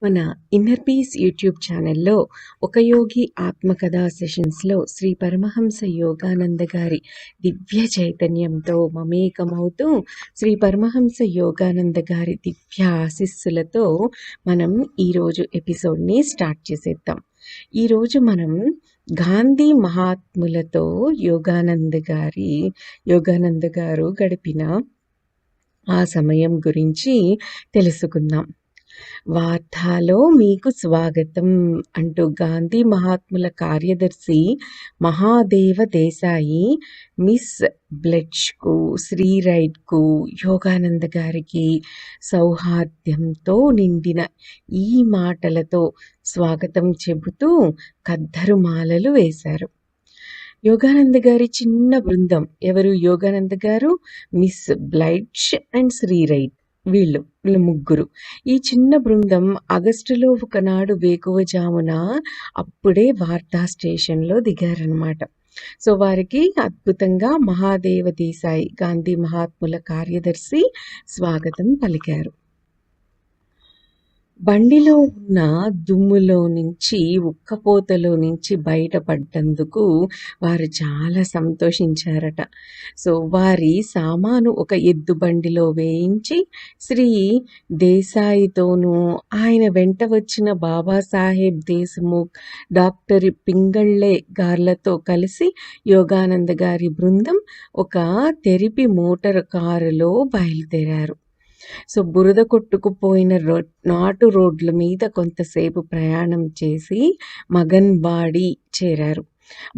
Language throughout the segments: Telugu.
మన ఇన్నర్ పీస్ యూట్యూబ్ ఛానల్లో ఒక యోగి ఆత్మకథా సెషన్స్లో శ్రీ పరమహంస యోగానంద గారి దివ్య చైతన్యంతో మమేకమవుతూ శ్రీ పరమహంస యోగానంద గారి దివ్య ఆశీస్సులతో మనం ఈరోజు ఎపిసోడ్ని స్టార్ట్ చేసేద్దాం. ఈరోజు మనం గాంధీ మహాత్ములతో యోగానంద గారు గడిపిన ఆ సమయం గురించి తెలుసుకుందాం. వార్తాలో మీకు స్వాగతం అంటూ గాంధీ మహాత్ముల కార్యదర్శి మహాదేవ దేశాయి మిస్ బ్లెచ్కు, శ్రీ రైట్కు, యోగానంద గారికి సౌహార్ద్యంతో నిండిన ఈ మాటలతో స్వాగతం చెబుతూ ఖద్దరు మాలలు వేశారు. యోగానంద గారి చిన్న బృందం, ఎవరు యోగానంద గారు, మిస్ బ్లైట్ష్ అండ్ శ్రీ రైట్, వీళ్ళు ముగ్గురు. ఈ చిన్న బృందం ఆగస్టులో ఒకనాడు వేకువజామున అప్పుడే వార్తా స్టేషన్లో దిగారనమాట. సో వారికి అద్భుతంగా మహాదేవ దేశాయి, గాంధీ మహాత్ముల కార్యదర్శి, స్వాగతం పలికారు. బండిలో ఉన్న దుమ్ములో నుంచి, ఉక్కపోతలో నుంచి బయటపడ్డందుకు వారు చాలా సంతోషించారట. సో వారి సామాను ఒక ఎద్దు బండిలో వేయించి శ్రీ దేశాయితోనూ, ఆయన వెంట వచ్చిన బాబాసాహెబ్ దేశ్ముఖ్, డాక్టర్ పింగళ్ళే గార్లతో కలిసి యోగానంద గారి బృందం ఒక తెరిపి మోటార్ కారులో బయలుదేరారు. సో బురద కొట్టుకుపోయిన నాటు రోడ్ల మీద కొంతసేపు ప్రయాణం చేసి మగన్బాడి చేరారు.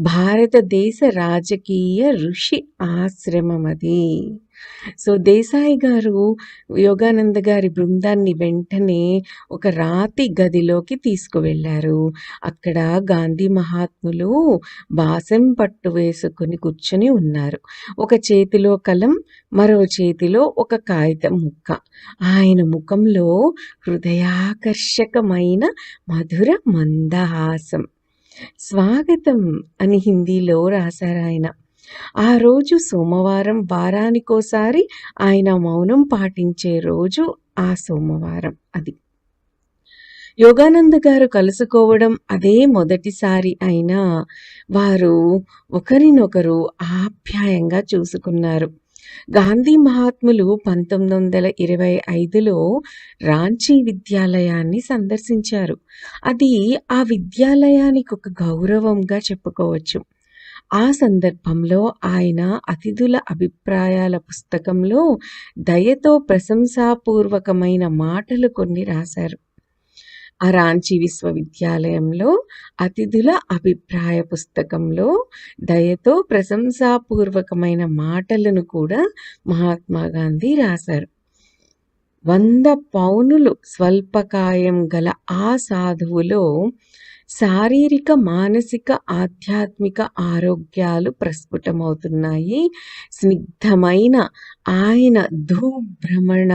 భారతదేశ రాజకీయ ఋషి ఆశ్రమం అది. సో దేశాయి గారు యోగానంద గారి బృందాన్ని వెంటనే ఒక రాతి గదిలోకి తీసుకువెళ్ళారు. అక్కడ గాంధీ మహాత్ములు బాసెం పట్టు వేసుకుని కూర్చొని ఉన్నారు. ఒక చేతిలో కలం, మరో చేతిలో ఒక కాగితం ముక్క. ఆయన ముఖంలో హృదయాకర్షకమైన మధుర మందహాసం. స్వాగతం అని హిందీలో రాశారు ఆయన. ఆ రోజు సోమవారం, వారానికోసారి ఆయన మౌనం పాటించే రోజు ఆ సోమవారం అది. యోగానంద గారు కలుసుకోవడం అదే మొదటిసారి అయినా వారు ఒకరినొకరు ఆప్యాయంగా చూసుకున్నారు. గాంధీ మహాత్ములు 1925లో రాంచీ విద్యాలయాన్ని సందర్శించారు. అది ఆ విద్యాలయానికి ఒక గౌరవంగా చెప్పుకోవచ్చు. ఆ సందర్భంలో ఆయన అతిథుల అభిప్రాయాల పుస్తకంలో దయతో ప్రశంసాపూర్వకమైన మాటలు కొన్ని రాశారు. ఆ రాంచీ విశ్వవిద్యాలయంలో అతిథుల అభిప్రాయ పుస్తకంలో దయతో ప్రశంసాపూర్వకమైన మాటలను కూడా మహాత్మా గాంధీ రాశారు. 100 పౌనులు స్వల్పకాయం గల ఆ సాధువులో శారీరక, మానసిక, ఆధ్యాత్మిక ఆరోగ్యాలు ప్రస్ఫుటమవుతున్నాయి. స్నిగ్ధమైన ఆయన ధూభ్రమణ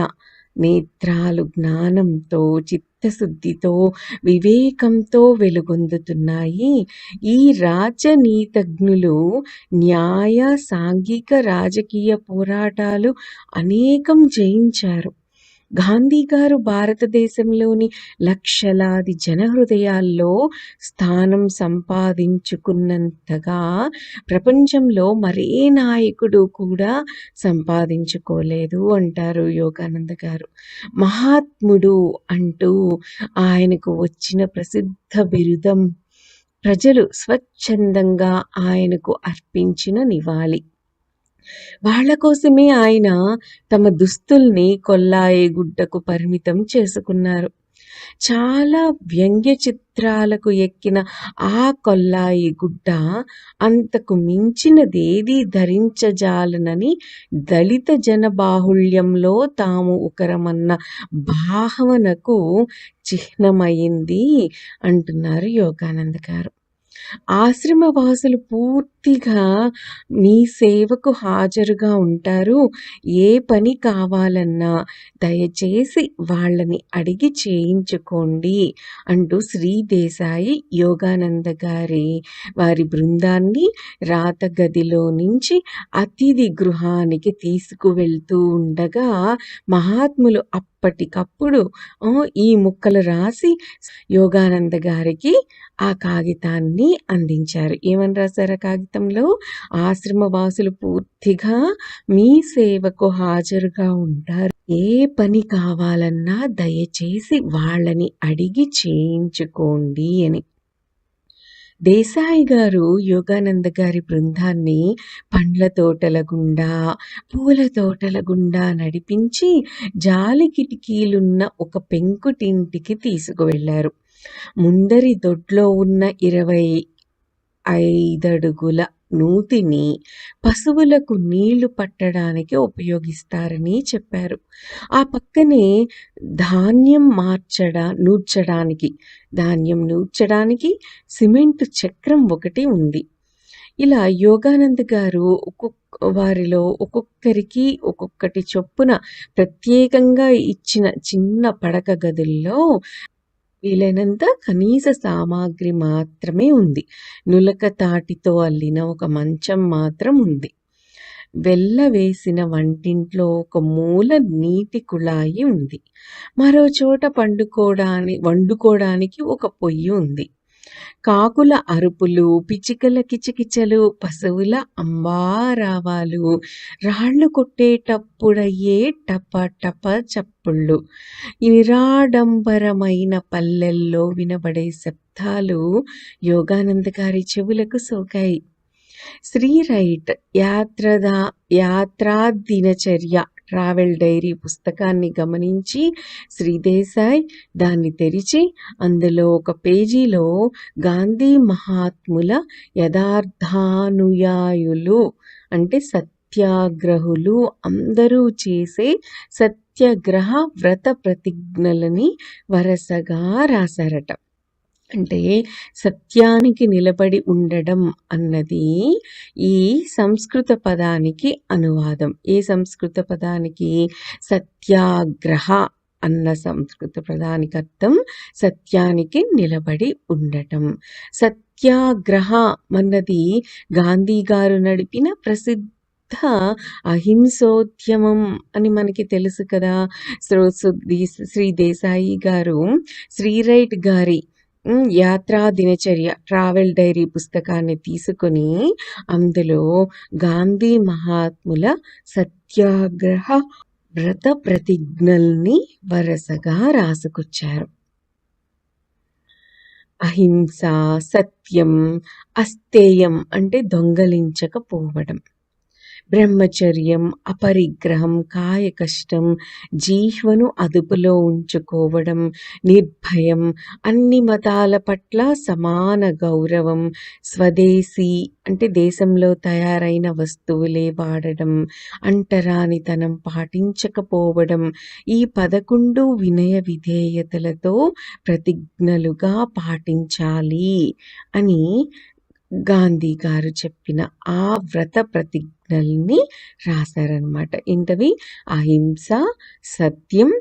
నేత్రాలు జ్ఞానంతో, చిత్తశుద్ధితో, వివేకంతో వెలుగొందుతున్నాయి. ఈ రాజనీతిజ్ఞులు న్యాయ, సాంఘిక, రాజకీయ పోరాటాలు అనేకం జయించారు. గాంధీ గారు భారతదేశంలోని లక్షలాది జనహృదయాల్లో స్థానం సంపాదించుకున్నంతగా ప్రపంచంలో మరే నాయకుడు కూడా సంపాదించుకోలేదు అంటారు యోగానంద గారు. మహాత్ముడు అంటూ ఆయనకు వచ్చిన ప్రసిద్ధ బిరుదం ప్రజలు స్వచ్ఛందంగా ఆయనకు అర్పించిన నివాళి. వాళ్ల కోసమే ఆయన తమ దుస్తుల్ని కొల్లాయి గుడ్డకు పరిమితం చేసుకున్నారు. చాలా వ్యంగ్య చిత్రాలకు ఎక్కిన ఆ కొల్లాయి గుడ్డ అంతకు మించినదేదీ ధరించజాలనని దళిత జన బాహుళ్యంలో తాము ఒకరమన్న భావనకు చిహ్నమైంది అంటున్నారు యోగానంద గారు. ఆశ్రమవాసులు పూర్తిగా మీ సేవకు హాజరుగా ఉంటారు. ఏ పని కావాలన్నా దయచేసి వాళ్ళని అడిగి చేయించుకోండి అంటూ శ్రీ దేశాయి యోగానంద వారి బృందాన్ని రాత గదిలో నుంచి అతిథి గృహానికి తీసుకువెళ్తూ ఉండగా మహాత్ములు అప్పటికప్పుడు ఈ ముక్కలు రాసి యోగానంద గారికి ఆ కాగితాన్ని అందించారు. ఏమని రాశారు ఆ కాగితంలో? ఆశ్రమ వాసులు పూర్తిగా మీ సేవకు హాజరుగా ఉంటారు. ఏ పని కావాలన్నా దయచేసి వాళ్ళని అడిగి చేయించుకోండి అని. దేశాయి గారు యోగానంద గారి బృందాన్ని పండ్ల తోటల గుండా, పూల తోటల గుండా నడిపించి జాలి కిటికీలున్న ఒక పెంకుటింటికి తీసుకువెళ్లారు. ముందరి దొడ్లో ఉన్న 25 అడుగుల నూతిని పశువులకు నీళ్లు పట్టడానికి ఉపయోగిస్తారని చెప్పారు. ఆ పక్కనే ధాన్యం నూర్చడానికి సిమెంటు చక్రం ఒకటి ఉంది. ఇలా యోగానంద్ గారు వారిలో ఒక్కొక్కరికి ఒక్కొక్కటి చొప్పున ప్రత్యేకంగా ఇచ్చిన చిన్న పడక గదుల్లో వీలైనంత కనీస సామాగ్రి మాత్రమే ఉంది. నులక తాటితో అల్లిన ఒక మంచం మాత్రం ఉంది. వెల్లవేసిన వంటింట్లో ఒక మూల నీటి కుళాయి ఉంది. మరో చోట వండుకోవడానికి ఒక పొయ్యి ఉంది. కాకుల అరుపులు, పిచ్చుకల కిచకిచలు, పశువుల అంబారావాలు, రాళ్లు కొట్టేటప్పుడయ్యే టప టప చప్పుళ్ళు, నిరాడంబరమైన పల్లెల్లో వినబడే శబ్దాలు యోగానంద గారి చెవులకు సోకాయి. శ్రీ రైట్ యాత్రా దినచర్య ట్రావెల్ డైరీ పుస్తకాన్ని గమనించి శ్రీదేశాయ్ దాన్ని తెరిచి అందులో ఒక పేజీలో గాంధీ మహాత్ముల యథార్థానుయాయులు అంటే సత్యాగ్రహులు అందరూ చేసే సత్యాగ్రహ వ్రత ప్రతిజ్ఞలని వరసగా రాశారట. అంటే సత్యానికి నిలబడి ఉండడం అన్నది ఈ సంస్కృత పదానికి అనువాదం. ఏ సంస్కృత పదానికి? సత్యాగ్రహ అన్న సంస్కృత పదానికి అర్థం సత్యానికి నిలబడి ఉండటం. సత్యాగ్రహ అన్నది గాంధీ గారు నడిపిన ప్రసిద్ధ అహింసోద్యమం అని మనకి తెలుసు కదా. శ్రీ దేశాయి గారు శ్రీ రైట్ గారి యాత్రా దినచర్య ట్రావెల్ డైరీ పుస్తకాన్ని తీసుకుని అందులో గాంధీ మహాత్ముల సత్యాగ్రహ వ్రత ప్రతిజ్ఞల్ని వరసగా రాసుకొచ్చారు. అహింస, సత్యం, అస్తేయం అంటే దొంగలించకపోవడం, బ్రహ్మచర్యం, అపరిగ్రహం, కాయ కష్టం, జీహ్వను అదుపులో ఉంచుకోవడం, నిర్భయం, అన్ని మతాల పట్ల సమాన గౌరవం, స్వదేశీ అంటే దేశంలో తయారైన వస్తువులే వాడడం, అంటరానితనం పాటించకపోవడం, ఈ 11 వినయ విధేయతలతో ప్రతిజ్ఞలుగా పాటించాలి అని గాంధీ గారు చెప్పిన ఆ వ్రత ప్రతిజ్ఞల్ని రాశారనమాట. ఏంటవి? అహింస, సత్యం,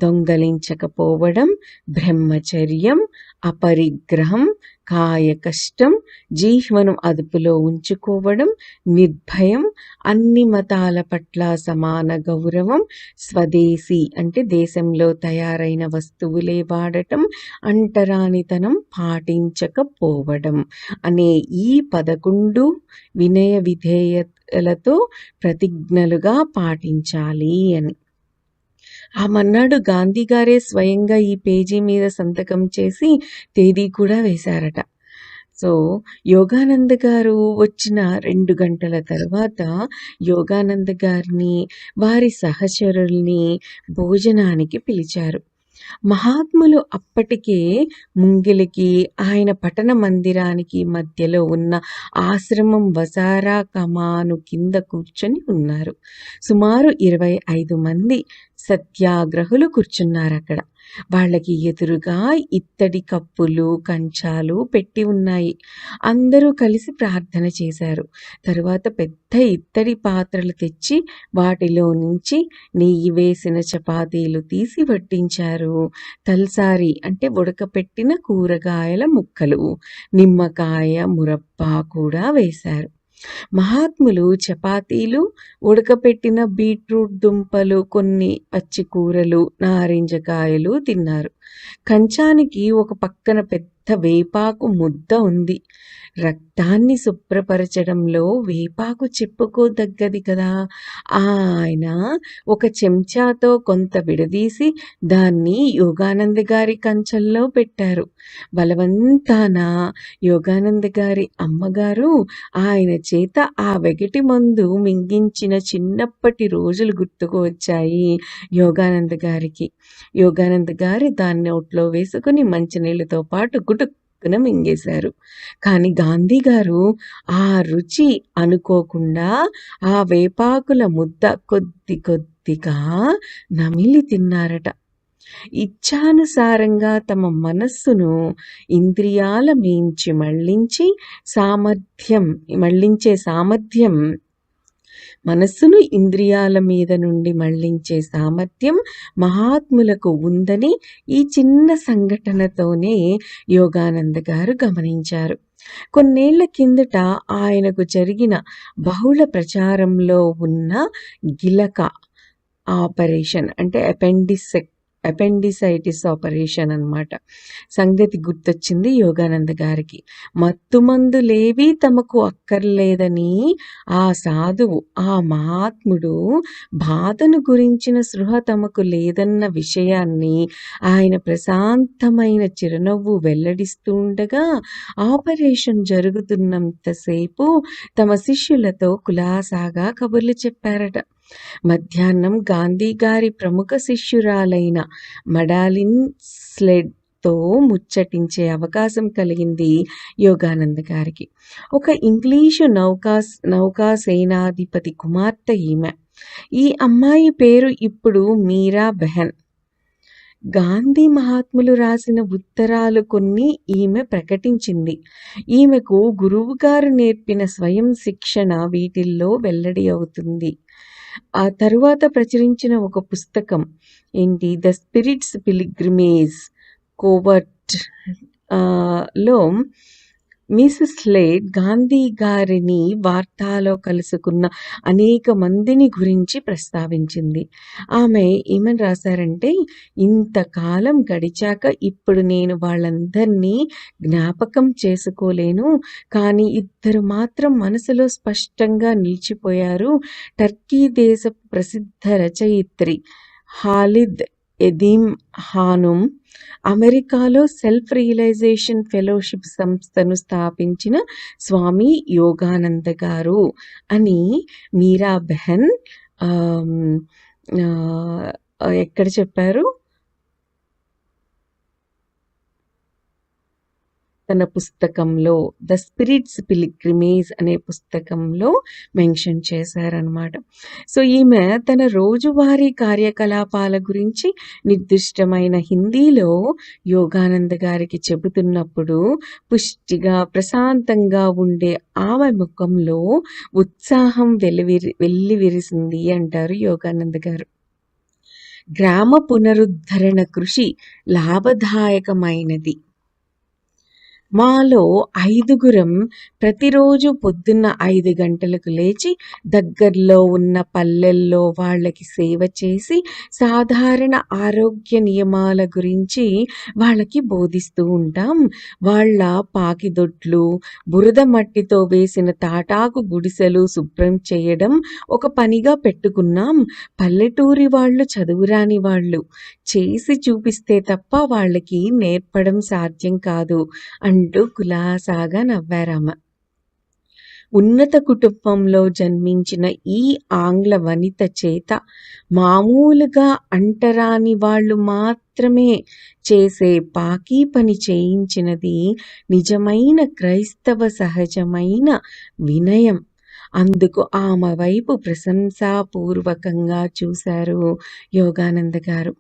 దొంగలించకపోవడం, బ్రహ్మచర్యం, అపరిగ్రహం, కాయ కష్టం, జీహ్వను అదుపులో ఉంచుకోవడం, నిర్భయం, అన్ని మతాల పట్ల సమాన గౌరవం, స్వదేశీ అంటే దేశంలో తయారైన వస్తువులే వాడటం, అంటరానితనం పాటించకపోవడం అనే ఈ 11 వినయ విధేయతలతో ప్రతిజ్ఞలుగా పాటించాలి అని. ఆ మన్నాడు గాంధీ గారే స్వయంగా ఈ పేజీ మీద సంతకం చేసి తేదీ కూడా వేశారట. సో యోగానంద గారు వచ్చిన 2 గంటల తర్వాత యోగానంద గారిని వారి సహచరుల్ని భోజనానికి పిలిచారు. మహాత్ములు అప్పటికే ముంగిలికి ఆయన పట్టణ మందిరానికి మధ్యలో ఉన్న ఆశ్రమం వసారా కమాను కింద కూర్చొని ఉన్నారు. సుమారు 25 మంది సత్యాగ్రహులు కూర్చున్నారు అక్కడ. వాళ్ళకి ఎదురుగా ఇత్తడి కప్పులు, కంచాలు పెట్టి ఉన్నాయి. అందరూ కలిసి ప్రార్థన చేశారు. తరువాత పెద్ద ఇత్తడి పాత్రలు తెచ్చి వాటిలో నుంచి నెయ్యి వేసిన చపాతీలు తీసి వడ్డించారు. తల్సారి అంటే ఉడకపెట్టిన కూరగాయల ముక్కలు, నిమ్మకాయ మురబ్బా కూడా వేశారు. మహాత్ములు చపాతీలు, ఉడకపెట్టిన బీట్రూట్ దుంపలు, కొన్ని పచ్చి కూరలు, నారింజకాయలు తిన్నారు. కంచానికి ఒక పక్కన పెద్ద వేపాకు ముద్ద ఉంది. రక్తాన్ని శుభ్రపరచడంలో వేపాకు చెప్పుకోదగ్గది కదా. ఆయన ఒక చెంచాతో కొంత విడదీసి దాన్ని యోగానంద గారి కంచంలో పెట్టారు. బలవంతాన యోగానంద గారి అమ్మగారు ఆయన చేత ఆ వెగటి మందు మింగించిన చిన్నప్పటి రోజులు గుర్తుకు వచ్చాయి యోగానంద గారికి. యోగానంద గారు దాన్ని నోట్లో వేసుకుని మంచినీళ్ళతో పాటు గుటుక్కున మింగేశారు. కానీ గాంధీ గారు ఆ రుచి అనుకోకుండా ఆ వేపాకుల ముద్ద కొద్ది కొద్దిగా నమిలి తిన్నారట. ఇచ్ఛానుసారంగా తమ మనస్సును ఇంద్రియాల మించి మళ్లించే సామర్థ్యం మనస్సును ఇంద్రియాల మీద నుండి మళ్లించే సామర్థ్యం మహాత్ములకు ఉందని ఈ చిన్న సంఘటనతోనే యోగానంద గారు గమనించారు. కొన్నేళ్ల కిందట ఆయనకు జరిగిన బహుళ ప్రచారంలో ఉన్న గిలక ఆపరేషన్ అంటే అపెండిసైటిస్ ఆపరేషన్ అన్నమాట సంగతి గుర్తొచ్చింది యోగానంద గారికి. మత్తుమందులేవీ తమకు అక్కర్లేదని ఆ సాధువు, ఆ మహాత్ముడు బాధను గురించిన స్పృహ తమకు లేదన్న విషయాన్ని ఆయన ప్రశాంతమైన చిరునవ్వు వెల్లడిస్తూ ఉండగా ఆపరేషన్ జరుగుతున్నంతసేపు తమ శిష్యులతో కులాసాగా కబుర్లు చెప్పారట. మధ్యాహ్నం గాంధీ గారి ప్రముఖ శిష్యురాలైన మడాలిన్ స్లెడ్తో ముచ్చటించే అవకాశం కలిగింది యోగానంద గారికి. ఒక ఇంగ్లీషు నౌకా సేనాధిపతి కుమార్తె ఈమె. ఈ అమ్మాయి పేరు ఇప్పుడు మీరా బెహన్. గాంధీ మహాత్ములు రాసిన ఉత్తరాలు కొన్ని ఈమె ప్రకటించింది. ఈమెకు గురువుగారు నేర్పిన స్వయం శిక్షణ వీటిల్లో వెల్లడి అవుతుంది. ఆ తరువాత ప్రచురించిన ఒక పుస్తకం ఏంటి, ద స్పిరిట్స్ పిలిగ్రిమేజ్ కోవర్ట్ లో మిసెస్ స్లేడ్ గాంధీ గారిని వార్తాలో కలుసుకున్న అనేక మందిని గురించి ప్రస్తావించింది. ఆమె ఏమని రాశారంటే, ఇంతకాలం గడిచాక ఇప్పుడు నేను వాళ్ళందరినీ జ్ఞాపకం చేసుకోలేను, కానీ ఇద్దరు మాత్రం మనసులో స్పష్టంగా నిలిచిపోయారు. టర్కీ దేశపు ప్రసిద్ధ రచయిత్రి ఖాలిద్ ఎదీం ఖానుమ్, అమెరికాలో సెల్ఫ్ రియలైజేషన్ ఫెలోషిప్ సంస్థను స్థాపించిన స్వామి యోగానంద గారు అని మీరా బెహన్ ఎక్కడ చెప్పారు, తన పుస్తకంలో ద స్పిరిట్స్ పిలిగ్రిమేజ్ అనే పుస్తకంలో మెన్షన్ చేశారనమాట. సో ఈమె తన రోజువారీ కార్యకలాపాల గురించి నిర్దిష్టమైన హిందీలో యోగానంద గారికి చెబుతున్నప్పుడు పుష్టిగా ప్రశాంతంగా ఉండే ఆమె ముఖంలో ఉత్సాహం వెల్లివిరిసింది అంటారు యోగానంద గారు. గ్రామ పునరుద్ధరణ కృషి లాభదాయకమైనది. మాలో 5గురం ప్రతిరోజు పొద్దున్న 5 గంటలకు లేచి దగ్గరలో ఉన్న పల్లెల్లో వాళ్ళకి సేవ చేసి సాధారణ ఆరోగ్య నియమాల గురించి వాళ్ళకి బోధిస్తూ ఉంటాం. వాళ్ళ పాకిదొడ్లు, బురద మట్టితో వేసిన తాటాకు గుడిసెలు శుభ్రం చేయడం ఒక పనిగా పెట్టుకున్నాం. పల్లెటూరి వాళ్ళు చదువురాని వాళ్ళు, చేసి చూపిస్తే తప్ప వాళ్ళకి నేర్పడం సాధ్యం కాదు అంటూ కులాసాగా నవ్వారామ. ఉన్నత కుటుంబంలో జన్మించిన ఈ ఆంగ్ల వనిత చేత మామూలుగా అంటరాని వాళ్ళు మాత్రమే చేసే పాకీ పని చేయించినది నిజమైన క్రైస్తవ సహజమైన వినయం. అందుకు ఆమె వైపు ప్రశంసాపూర్వకంగా చూశారు యోగానంద గారు.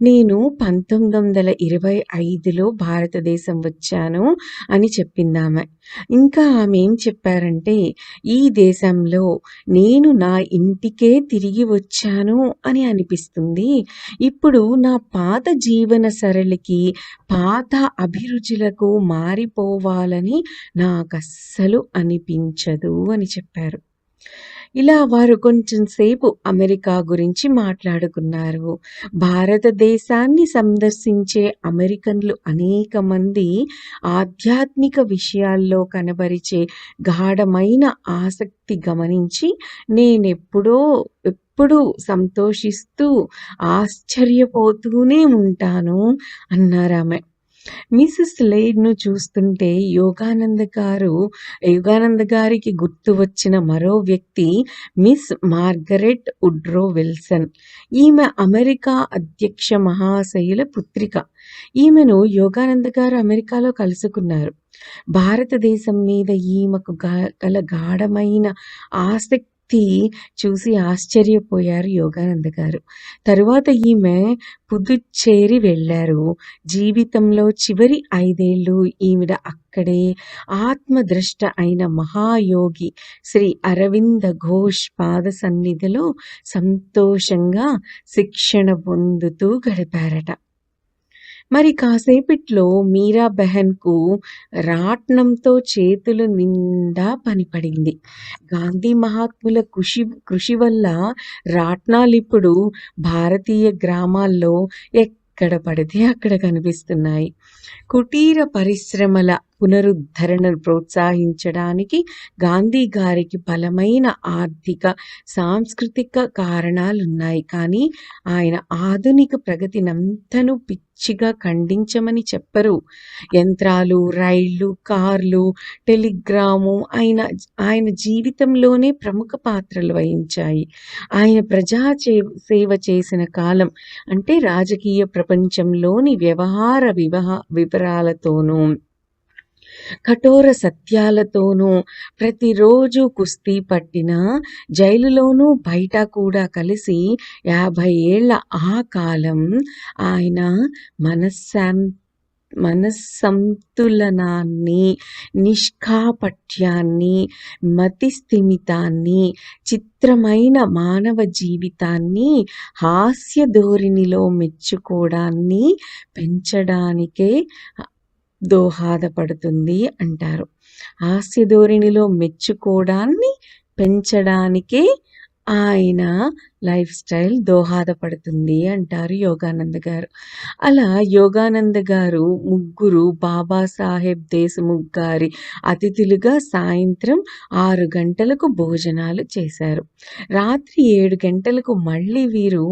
నేను 1925లో భారతదేశం వచ్చాను అని చెప్పిందామె. ఇంకా ఆమె ఏం చెప్పారంటే, ఈ దేశంలో నేను నా ఇంటికే తిరిగి వచ్చాను అని అనిపిస్తుంది. ఇప్పుడు నా పాత జీవన సరళికి, పాత అభిరుచులకు మారిపోవాలని నాకస్సలు అనిపించదు అని చెప్పారు. ఇలా వారు కొంచెం సేపు అమెరికా గురించి మాట్లాడుకున్నారు. భారతదేశాన్ని సందర్శించే అమెరికన్లు అనేక మంది ఆధ్యాత్మిక విషయాల్లో కనబరిచే గాఢమైన ఆసక్తి గమనించి ఎప్పుడూ సంతోషిస్తూ, ఆశ్చర్యపోతూనే ఉంటాను అన్నారామె. మిసెస్ లేడ్‌ను చూస్తుంటే యోగానంద గారికి గుర్తు వచ్చిన మరో వ్యక్తి మిస్ మార్గరెట్ వుడ్రో విల్సన్. ఈమె అమెరికా అధ్యక్ష మహాశయుల పుత్రిక. ఈమెను యోగానంద గారు అమెరికాలో కలుసుకున్నారు. భారతదేశం మీద ఈమెకు గల గాఢమైన ఆసక్తి చూసి ఆశ్చర్యపోయారు యోగానంద గారు. తరువాత ఈమె పుదుచ్చేరి వెళ్ళారు. జీవితంలో చివరి 5 ఏళ్ళు ఈవిడ అక్కడే ఆత్మద్రష్ట అయిన మహాయోగి శ్రీ అరవింద ఘోష్ పాద సన్నిధిలో సంతోషంగా శిక్షణ పొందుతూ గడిపారట. మరి కాసేపట్లో మీరా బెహన్‌కు రాట్నంతో చేతులు నిండా పనిపడింది. గాంధీ మహాత్ముల కృషి వల్ల రాట్నాలిప్పుడు భారతీయ గ్రామాల్లో ఎక్కడ పడితే అక్కడ కనిపిస్తున్నాయి. కుటీర పరిశ్రమల పునరుద్ధరణను ప్రోత్సహించడానికి గాంధీ గారికి బలమైన ఆర్థిక, సాంస్కృతిక కారణాలున్నాయి. కానీ ఆయన ఆధునిక ప్రగతినంతను పిచ్చిగా ఖండించమని చెప్పరు. యంత్రాలు, రైళ్లు, కార్లు, టెలిగ్రాము ఆయన జీవితంలోనే ప్రముఖ పాత్రలు వహించాయి. ఆయన సేవ చేసిన కాలం అంటే రాజకీయ ప్రపంచంలోని వ్యవహార వివరాలతోనూ, కఠోర సత్యాలతోనూ ప్రతిరోజు కుస్తీ పట్టిన, జైలులోనూ బయట కూడా కలిసి 50 ఏళ్ల ఆ కాలం ఆయన మనస్సంతులనాన్ని, నిష్కాపట్యాన్ని, మతిస్థిమితాన్ని, చిత్రమైన మానవ జీవితాన్ని హాస్య ధోరణిలో మెచ్చుకోవడాన్ని పెంచడానికే దోహదపడుతుంది అంటారు. హాస్య ధోరణిలో మెచ్చుకోవడాన్ని పెంచడానికే ఆయన లైఫ్ స్టైల్ దోహదపడుతుంది అంటారు యోగానంద గారు. అలా యోగానంద గారు ముగ్గురు బాబాసాహెబ్ దేశముఖ్ గారి అతిథులుగా సాయంత్రం 6 గంటలకు భోజనాలు చేశారు. రాత్రి 7 గంటలకు మళ్ళీ వీరు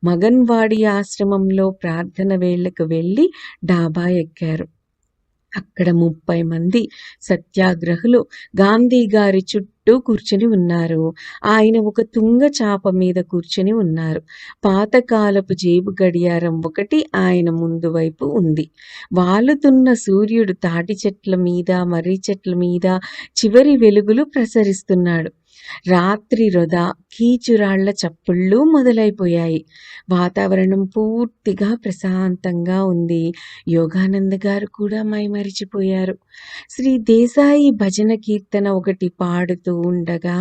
మగన్వాడి ఆశ్రమంలో ప్రార్థన వేళకు వెళ్ళి డాబా ఎక్కారు. అక్కడ 30 మంది సత్యాగ్రహులు గాంధీ గారి చుట్టూ కూర్చుని ఉన్నారు. ఆయన ఒక తుంగ చాప మీద కూర్చుని ఉన్నారు. పాతకాలపు జేబు గడియారం ఒకటి ఆయన ముందు వైపు ఉంది. వాలుతున్న సూర్యుడు తాటి చెట్ల మీద, మర్రి చెట్ల మీద చివరి వెలుగులు ప్రసరిస్తున్నాడు. రాత్రి రొద, కీచురాళ్ల చప్పుళ్ళు మొదలైపోయాయి. వాతావరణం పూర్తిగా ప్రశాంతంగా ఉంది. యోగానంద గారు కూడా మైమరిచిపోయారు. శ్రీ దేశాయి భజన కీర్తన ఒకటి పాడుతూ ఉండగా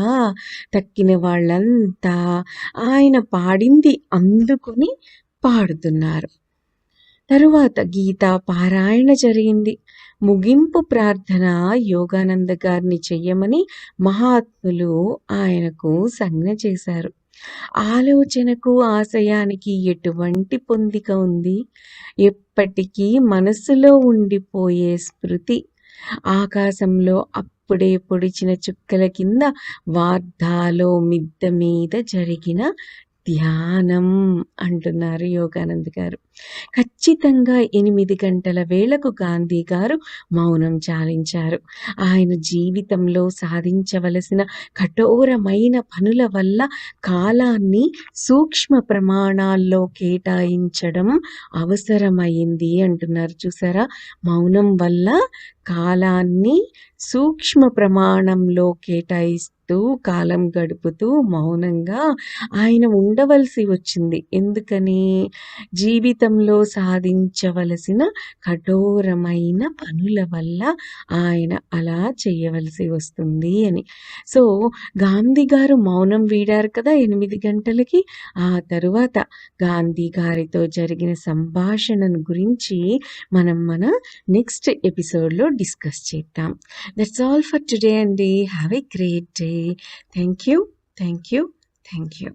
తక్కిన వాళ్ళంతా ఆయన పాడింది అందుకుని పాడుతున్నారు. తరువాత గీతా పారాయణ జరిగింది. ముగింపు ప్రార్థన యోగానంద గారిని చెయ్యమని మహాత్ములు ఆయనకు సంజ్ఞ చేశారు. ఆలోచనకు, ఆశయానికి ఎటువంటి పొందిక ఉంది? ఎప్పటికీ మనసులో ఉండిపోయే స్మృతి. ఆకాశంలో అప్పుడే పొడిచిన చుక్కల కింద వార్ధాలో మిద్ద మీద జరిగిన ధ్యానం అంటున్నారు యోగానంద గారు. ఖచ్చితంగా 8 గంటల వేళకు గాంధీ గారు మౌనం చాలించారు. ఆయన జీవితంలో సాధించవలసిన కఠోరమైన పనుల వల్ల కాలాన్ని సూక్ష్మ ప్రమాణాల్లో కేటాయించడం అవసరమైంది అంటున్నారు. చూసారా, మౌనం వల్ల కాలాన్ని సూక్ష్మ ప్రమాణంలో కేటాయిస్తూ కాలం గడుపుతూ మౌనంగా ఆయన ఉండవలసి వచ్చింది. ఎందుకని? జీవితంలో సాధించవలసిన కఠోరమైన పనుల వల్ల ఆయన అలా చేయవలసి వస్తుంది అని. సో, గాంధీ గారు మౌనం వీడారు కదా 8 గంటలకి. ఆ తరువాత గాంధీ గారితో జరిగిన సంభాషణను గురించి మనం మన నెక్స్ట్ ఎపిసోడ్‌లో డిస్కస్ చేద్దాం. That's all for today, Andy. Have a great day. Thank you. Thank you. Thank you.